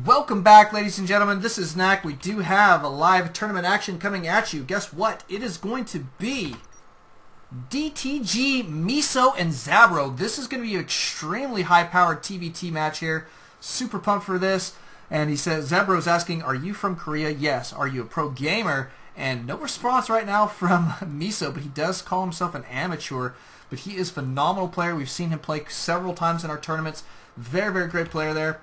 Welcome back, ladies and gentlemen. This is Knack. We do have a live tournament action coming at you. Guess what? It is going to be dtGMiso and Zabro. This is going to be an extremely high-powered TvT match here. Super pumped for this. And he says, Zabro is asking, are you from Korea? Yes. Are you a pro gamer? And no response right now from Miso, but he does call himself an amateur. But he is a phenomenal player. We've seen him play several times in our tournaments. Very, very great player there.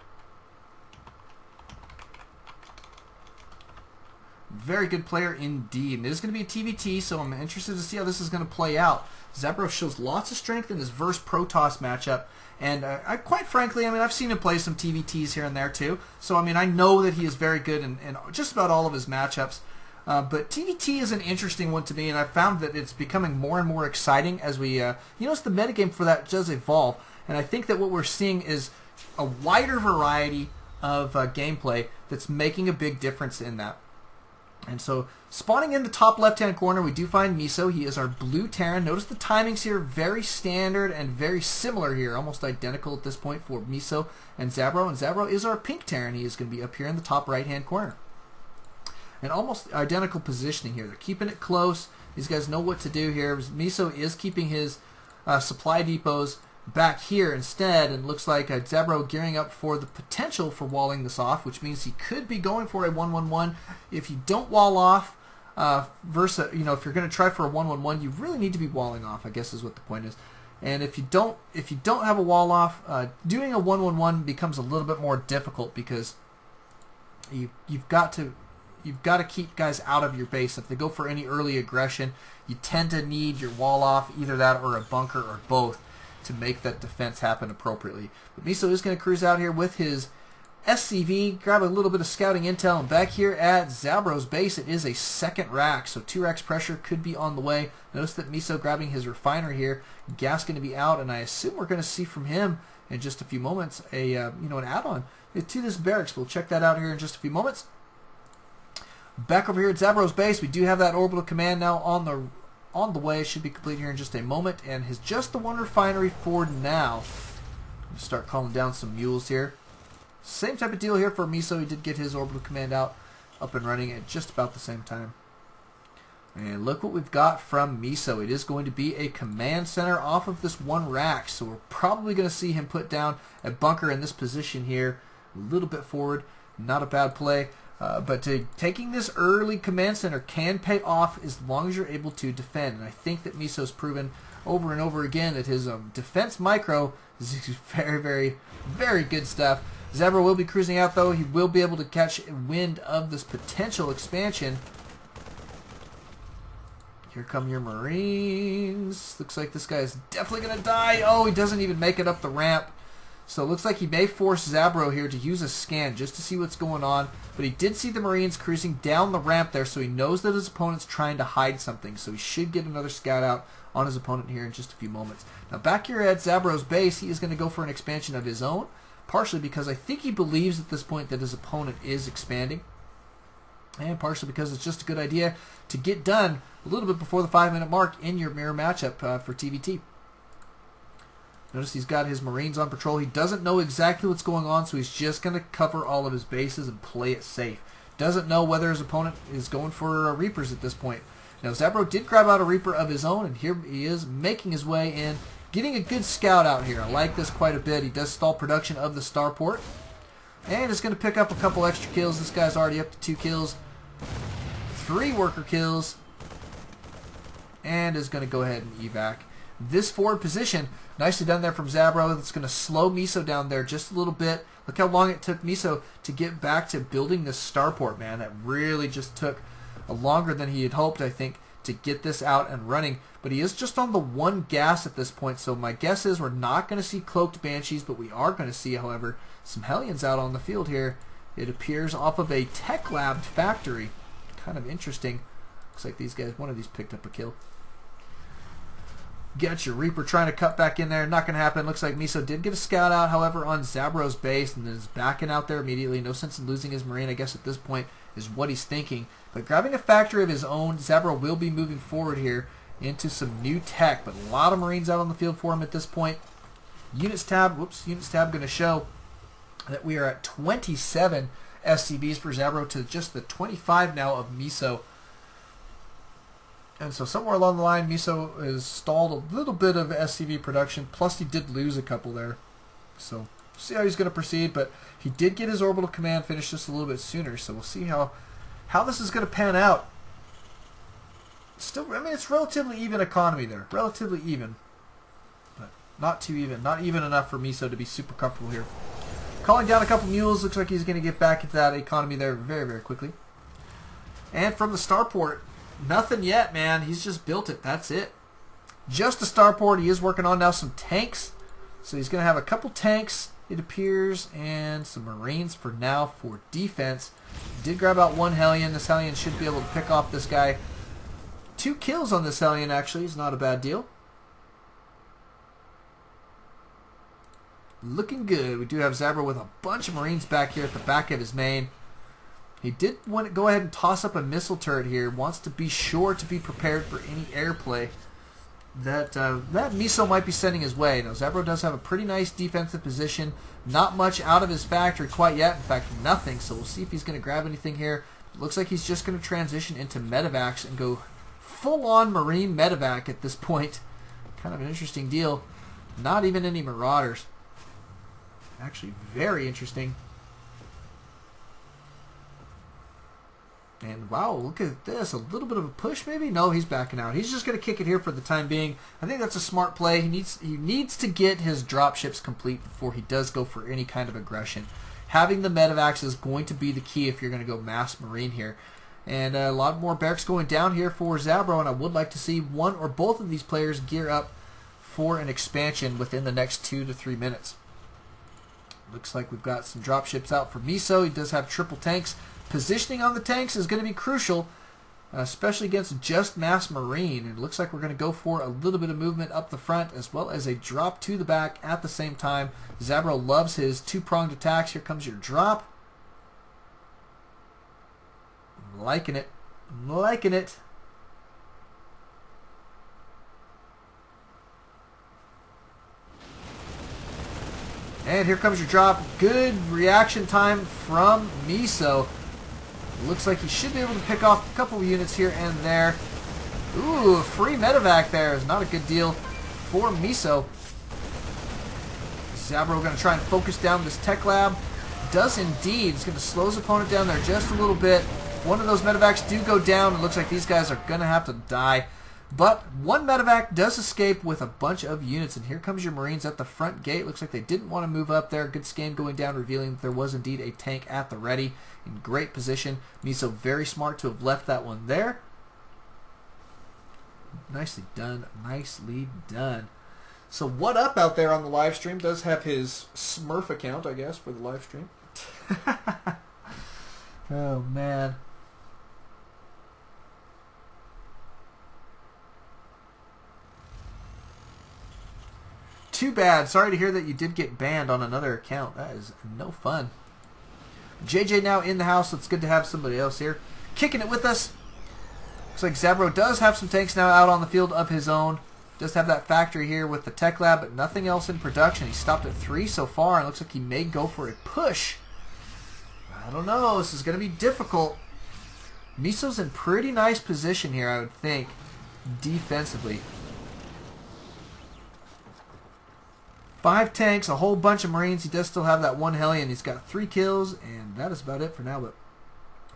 Very good player indeed. And it is going to be a TvT, so I'm interested to see how this is going to play out. Zabro shows lots of strength in his Verse Protoss matchup. And I quite frankly, I've seen him play some TvTs here and there too. So, I know that he is very good in just about all of his matchups. But TvT is an interesting one to me, and I've found that it's becoming more and more exciting as we, as the metagame for that does evolve. And I think that what we're seeing is a wider variety of gameplay that's making a big difference in that. And so, spawning in the top left-hand corner, we do find Miso. He is our blue Terran. Notice the timings here, very standard and very similar here, almost identical at this point for Miso and Zabro. And Zabro is our pink Terran. He is going to be up here in the top right-hand corner. And almost identical positioning here. They're keeping it close. These guys know what to do here. Miso is keeping his supply depots back here instead, and looks like Zabro gearing up for the potential for walling this off, which means he could be going for a 1-1-1. If you don't wall off, versus if you're going to try for a 1-1-1, you really need to be walling off, I guess is what the point is. And if you don't have a wall off, doing a 1-1-1 becomes a little bit more difficult because you've got to keep guys out of your base. If they go for any early aggression, you tend to need your wall off, either that or a bunker or both, to make that defense happen appropriately. But Miso is going to cruise out here with his SCV, grab a little bit of scouting intel, and back here at Zabro's base, it is a second rack, so 2 racks pressure could be on the way. Notice that Miso grabbing his refiner here, gas going to be out, and I assume we're going to see from him in just a few moments an add-on to this barracks. We'll check that out here in just a few moments. Back over here at Zabro's base, we do have that orbital command now on the way. It should be complete here in just a moment, and his just the one refinery for now. Start calling down some mules here. Same type of deal here for Miso. He did get his orbital command up and running at just about the same time. And look what we've got from Miso. It is going to be a command center off of this one rack, so we're probably going to see him put down a bunker in this position here, a little bit forward. Not a bad play. But taking this early command center can pay off as long as you're able to defend. And I think that Miso's proven over and over again that his defense micro is very, very, very good stuff. Zabro will be cruising out, though. He will be able to catch wind of this potential expansion. Here come your Marines. Looks like this guy is definitely going to die. Oh, he doesn't even make it up the ramp. So it looks like he may force Zabro here to use a scan just to see what's going on. But he did see the Marines cruising down the ramp there, so he knows that his opponent's trying to hide something. So he should get another scout out on his opponent here in just a few moments. Now back here at Zabro's base, he is going to go for an expansion of his own. Partially because I think he believes at this point that his opponent is expanding. And partially because it's just a good idea to get done a little bit before the 5-minute mark in your mirror matchup for TvT. Notice he's got his Marines on patrol. He doesn't know exactly what's going on, so he's just going to cover all of his bases and play it safe. Doesn't know whether his opponent is going for Reapers at this point. Now, Zabro did grab out a Reaper of his own, and here he is making his way in, getting a good scout out here. I like this quite a bit. He does stall production of the starport, and is going to pick up a couple extra kills. This guy's already up to 2 kills, 3 worker kills, and is going to go ahead and evac this forward position. Nicely done there from Zabro. That's going to slow Miso down there just a little bit. Look how long it took Miso to get back to building this starport, man. That really just took longer than he had hoped, I think, to get this out and running. But he is just on the 1 gas at this point, so my guess is we're not going to see cloaked Banshees, but we are going to see, however, some Hellions out on the field here. It appears off of a Tech Lab factory. Kind of interesting. Looks like these guys, one of these picked up a kill. Get your Reaper trying to cut back in there. Not going to happen. Looks like Miso did get a scout out, however, on Zabro's base, and then is backing out there immediately. No sense in losing his Marine, I guess, at this point, is what he's thinking. But grabbing a factory of his own, Zabro will be moving forward here into some new tech, but a lot of Marines out on the field for him at this point. Units tab going to show that we are at 27 SCVs for Zabro to just the 25 now of Miso. And so somewhere along the line, Miso has stalled a little bit of SCV production, plus he did lose a couple there. So see how he's going to proceed, but he did get his orbital command finished just a little bit sooner, so we'll see how this is going to pan out. Still, I mean, it's relatively even economy there. Relatively even. But not too even. Not even enough for Miso to be super comfortable here. Calling down a couple mules. Looks like he's going to get back into that economy there very, very quickly. And from the starport, nothing yet, man. He's just built it. That's it. Just a starport. He is working on now some tanks. So he's going to have a couple tanks, it appears, and some Marines for now for defense. Did grab out one Hellion. This Hellion should be able to pick off this guy. 2 kills on this Hellion, actually, is not a bad deal. Looking good. We do have Zabro with a bunch of Marines back here at the back of his main. He did want to go ahead and toss up a missile turret here. Wants to be sure to be prepared for any airplay that Miso might be sending his way. Now, Zabro does have a pretty nice defensive position. Not much out of his factory quite yet. In fact, nothing. So we'll see if he's going to grab anything here. It looks like he's just going to transition into medevacs and go full-on Marine medevac at this point. Kind of an interesting deal. Not even any Marauders. Actually, very interesting. And wow, look at this. A little bit of a push maybe? No, he's backing out. He's just going to kick it here for the time being. I think that's a smart play. He needs to get his dropships complete before he does go for any kind of aggression. Having the medevacs is going to be the key if you're going to go mass Marine here. And a lot more barracks going down here for Zabro, and I would like to see one or both of these players gear up for an expansion within the next 2 to 3 minutes. Looks like we've got some dropships out for Miso. He does have triple tanks. Positioning on the tanks is going to be crucial, especially against just mass Marine. It looks like we're going to go for a little bit of movement up the front as well as a drop to the back at the same time. Zabro loves his 2-pronged attacks. Here comes your drop. I'm liking it. I'm liking it. And here comes your drop. Good reaction time from Miso. Looks like he should be able to pick off a couple of units here and there. Ooh, free medevac there is not a good deal for Miso. Zabro going to try and focus down this tech lab. Does indeed. He's going to slow his opponent down there just a little bit. One of those medevacs do go down. It looks like these guys are going to have to die. But one medevac does escape with a bunch of units. And here comes your Marines at the front gate. Looks like they didn't want to move up there. Good scan going down, revealing that there was indeed a tank at the ready. In great position. Miso very smart to have left that one there. Nicely done. Nicely done. So what up out there on the live stream? Does have his Smurf account, I guess, for the live stream. Oh, man. Too bad. Sorry to hear that you did get banned on another account. That is no fun. JJ now in the house, so it's good to have somebody else here kicking it with us. Looks like Zabro does have some tanks now out on the field of his own. Does have that factory here with the tech lab, but nothing else in production. He stopped at 3 so far, and looks like he may go for a push. I don't know. This is going to be difficult. Miso's in pretty nice position here, I would think, defensively. 5 tanks, a whole bunch of Marines. He does still have that one Hellion. He's got 3 kills, and that is about it for now. But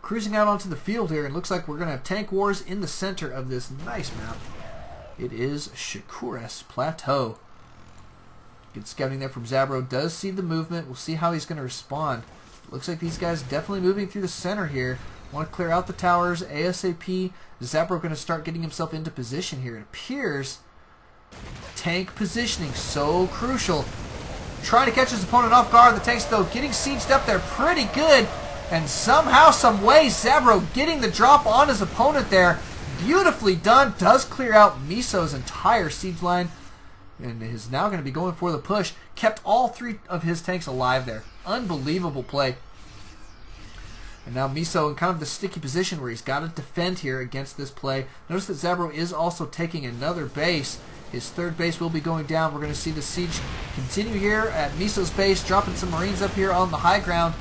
cruising out onto the field here, it looks like we're going to have tank wars in the center of this nice map. It is Shikuras Plateau. Good scouting there from Zabro. Does see the movement. We'll see how he's going to respond. Looks like these guys definitely moving through the center here. Want to clear out the towers ASAP. Zabro going to start getting himself into position here. It appears tank positioning so crucial. Trying to catch his opponent off guard. The tanks though getting sieged up there pretty good. And somehow, some way, Zabro getting the drop on his opponent there. Beautifully done. Does clear out Miso's entire siege line. And is now going to be going for the push. Kept all 3 of his tanks alive there. Unbelievable play. And now Miso in kind of the sticky position where he's got to defend here against this play. Notice that Zabro is also taking another base. His third base will be going down. We're going to see the siege continue here at Miso's base, dropping some Marines up here on the high ground.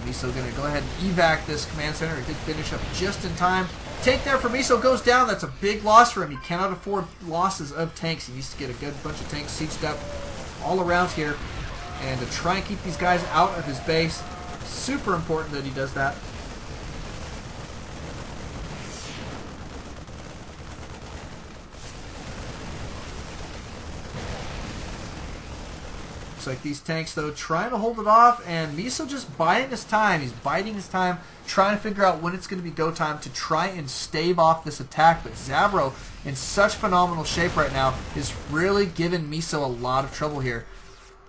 Miso going to go ahead and evac this command center. He did finish up just in time. Tank there for Miso goes down. That's a big loss for him. He cannot afford losses of tanks. He needs to get a good bunch of tanks sieged up all around here. And to try and keep these guys out of his base. Super important that he does that. Like these tanks though trying to hold it off, and Miso just biding his time. He's biding his time, trying to figure out when it's going to be go time to try and stave off this attack. But Zabro, in such phenomenal shape right now, is really giving Miso a lot of trouble here.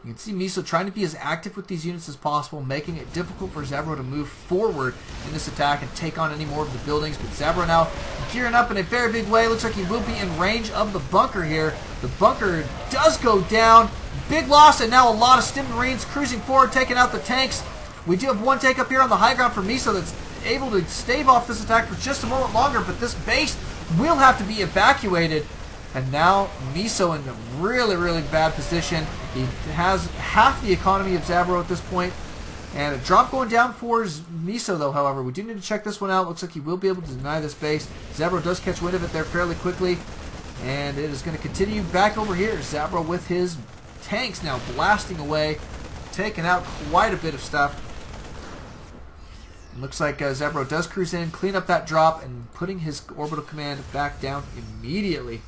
You can see Miso trying to be as active with these units as possible, making it difficult for Zabro to move forward in this attack and take on any more of the buildings. But Zabro now gearing up in a very big way. Looks like he will be in range of the bunker here. The bunker does go down. Big loss, and now a lot of Stim Marines cruising forward, taking out the tanks. We do have one tank up here on the high ground for Miso that's able to stave off this attack for just a moment longer, but this base will have to be evacuated. And now Miso in a really, really bad position. He has half the economy of Zabro at this point. And a drop going down for Miso, though, however. We do need to check this one out. Looks like he will be able to deny this base. Zabro does catch wind of it there fairly quickly. And it is going to continue back over here. Zabro with his tanks now blasting away, taking out quite a bit of stuff. It looks like Zabro does cruise in, clean up that drop, and putting his orbital command back down immediately.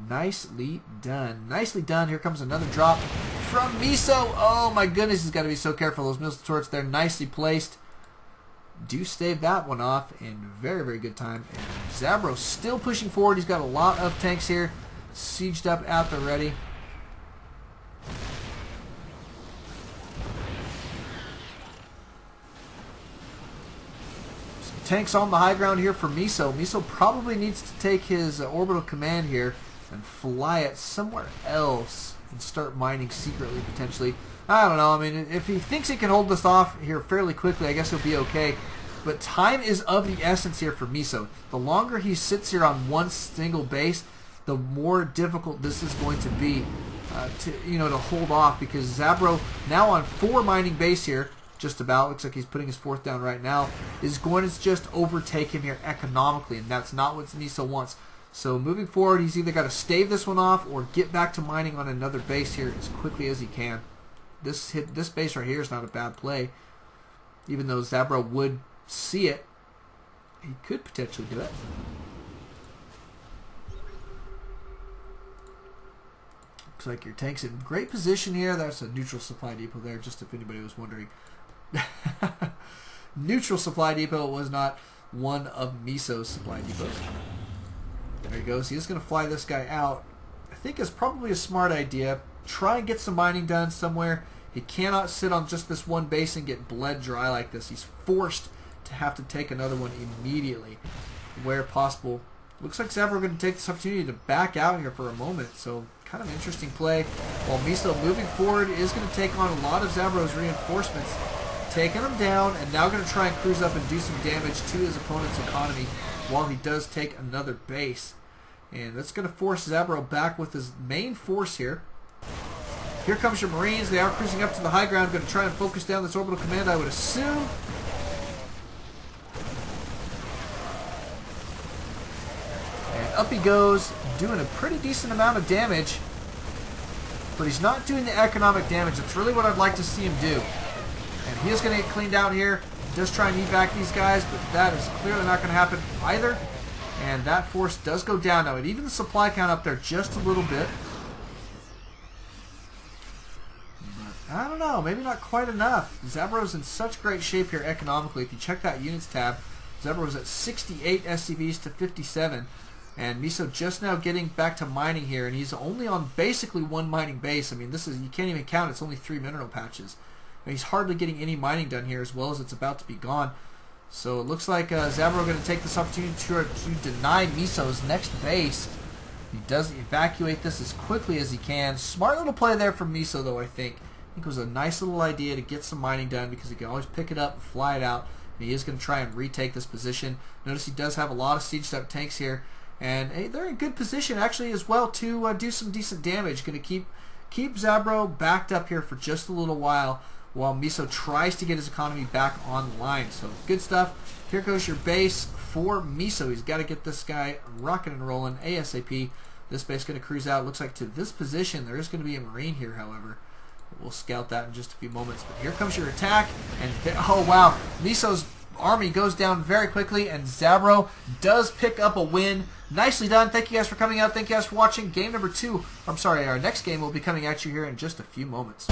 Nicely done. Nicely done. Here comes another drop from Miso. Oh my goodness, he's got to be so careful. Those missile turrets there, nicely placed. Do stave that one off in very, very good time. And Zabro still pushing forward. He's got a lot of tanks here sieged up at the ready. Some tanks on the high ground here for Miso. Miso probably needs to take his orbital command here and fly it somewhere else and start mining secretly, potentially. I don't know. I mean, if he thinks he can hold this off here fairly quickly, I guess he'll be okay. But time is of the essence here for Miso. The longer he sits here on one single base, the more difficult this is going to be to hold off, because Zabro now on 4 mining base here, just about, looks like he's putting his 4th down right now, is going to just overtake him here economically, and that's not what Miso wants. So moving forward, he's either got to stave this one off or get back to mining on another base here as quickly as he can. This base right here is not a bad play, even though Zabro would see it. He could potentially do it. Looks like your tank's in great position here. That's a neutral supply depot there, just if anybody was wondering. Neutral supply depot was not one of Miso's supply depots. There he goes. He is going to fly this guy out. I think it's probably a smart idea. Try and get some mining done somewhere. He cannot sit on just this one base and get bled dry like this. He's forced to have to take another one immediately where possible. Looks like Zabro going to take this opportunity to back out here for a moment. So kind of interesting play. While Miso moving forward is going to take on a lot of Zabro's reinforcements, taking them down, and now going to try and cruise up and do some damage to his opponent's economy while he does take another base. And that's going to force Zabro back with his main force here. Here comes your Marines. They are cruising up to the high ground, going to try and focus down this orbital command, I would assume. And up he goes, doing a pretty decent amount of damage. But he's not doing the economic damage. That's really what I'd like to see him do. And he is going to get cleaned out here. He does try and evac these guys, but that is clearly not going to happen either. And that force does go down now. It even the supply count up there just a little bit. But I don't know, maybe not quite enough. Zabro's in such great shape here economically. If you check that units tab, Zabro's at 68 SCVs to 57. And Miso just now getting back to mining here, and he's only on basically one mining base. I mean, this is, you can't even count, it's only 3 mineral patches. And he's hardly getting any mining done here, as well as it's about to be gone. So it looks like Zabro going to take this opportunity to deny Miso's next base. He does evacuate this as quickly as he can. Smart little play there from Miso, though, I think. I think it was a nice little idea to get some mining done, because he can always pick it up and fly it out He is going to try and retake this position. Notice he does have a lot of sieged up tanks here. And hey, they're in good position actually as well to do some decent damage. Going to keep Zabro backed up here for just a little while Miso tries to get his economy back online. So good stuff. Here goes your base for Miso. He's got to get this guy rocking and rolling ASAP. This base going to cruise out. Looks like to this position. There is going to be a Marine here, however. We'll scout that in just a few moments. But here comes your attack. And oh, wow. Miso's army goes down very quickly. And Zabro does pick up a win. Nicely done. Thank you guys for coming out. Thank you guys for watching game number 2. I'm sorry, our next game will be coming at you here in just a few moments.